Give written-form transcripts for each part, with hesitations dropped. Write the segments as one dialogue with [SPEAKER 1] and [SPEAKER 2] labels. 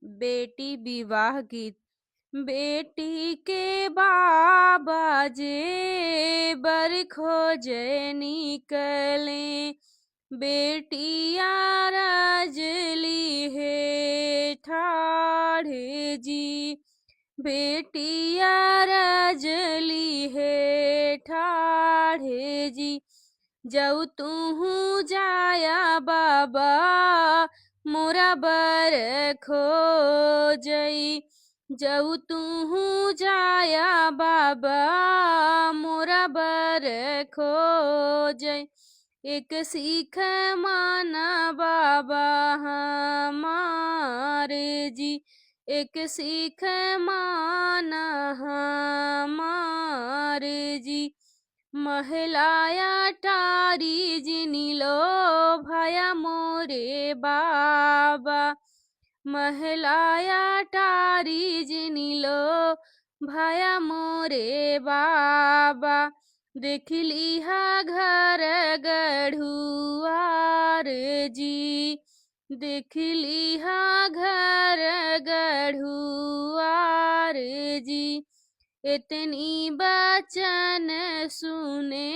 [SPEAKER 1] बेटी विवाह गीत। बेटी के बाबा जे बर खोजे निकले, बेटिया रजली है ठाढ़े जी, बेटिया रजली है ठाढ़े जी। जऊ तू जाया बाबा मोरा बर खोजई, जऊ तू जाया बाबा मोरा बर खोजई। एक सीख माना बाबा हमारे जी, एक सीख माना हमारे जी। महलाया टारी जिनिलो भया मोरे बाबा, महलाया टारी जिनिलो भया मोरे बाबा। देख लिहा घर गढ़ुआर जी, देख लिहा घर गढ़ुआर जी। इतनी बचन सुने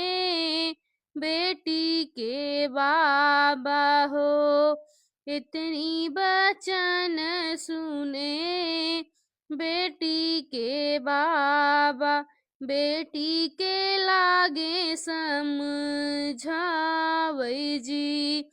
[SPEAKER 1] बेटी के बाबा हो, इतनी बचन सुने बेटी के बाबा। बेटी के लागे समझावै जी,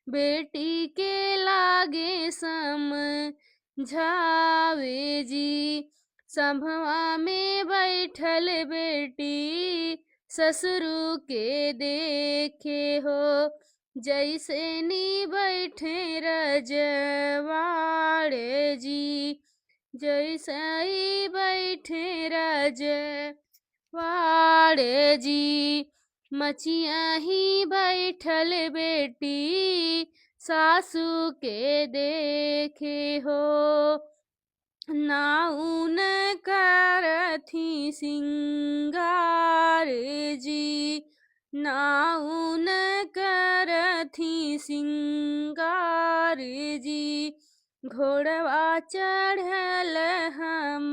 [SPEAKER 1] बेटी के लागे समझावे जी। संभवा में बैठल बेटी ससुरु के देखे हो, जैसे नी बैठे रजवाड़े जी, जैसे ही बैठे रजवाड़े जी। मचिया ही बैठल बेटी सासू के देखे हो, नाउन करथी सिंगार जी, नाउन करथी सिंगार जी। घोड़वा चढ़ल हम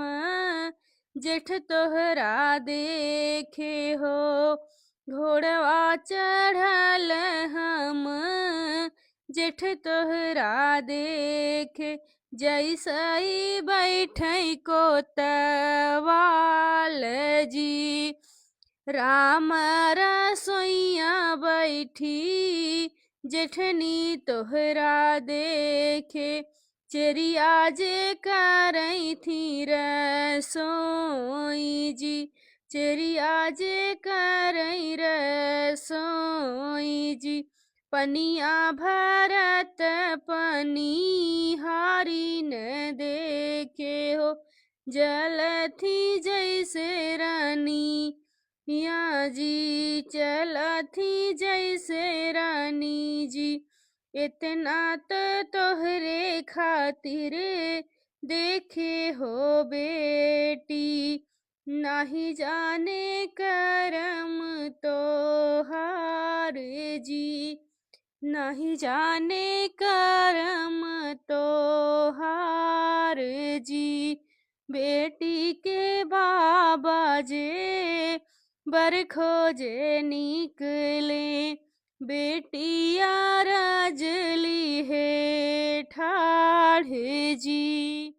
[SPEAKER 1] जेठ तोहरा देखे हो, घोड़वा चढ़ल हम जेठ तोहरा देखे। जैसे बैठे कोतवाल जी, राम रसोइया बैठी जेठनी तोहरा देखे। चेरिया जे करई थी रसोई जी, चेरिया जे करई रसोई जी। पनिया भरत पनिहारी न देखे हो, जलथी जैसे रानी या जी, चलथी जैसे रानी जी। इतना तो तोहरे खातिर देखे हो बेटी, नहीं जाने करम तोहार जी, नहीं जाने करम तोहार जी। बेटी के बाबा जे बर खोजे निकले, बेटिया रजली है ठाढ़ जी।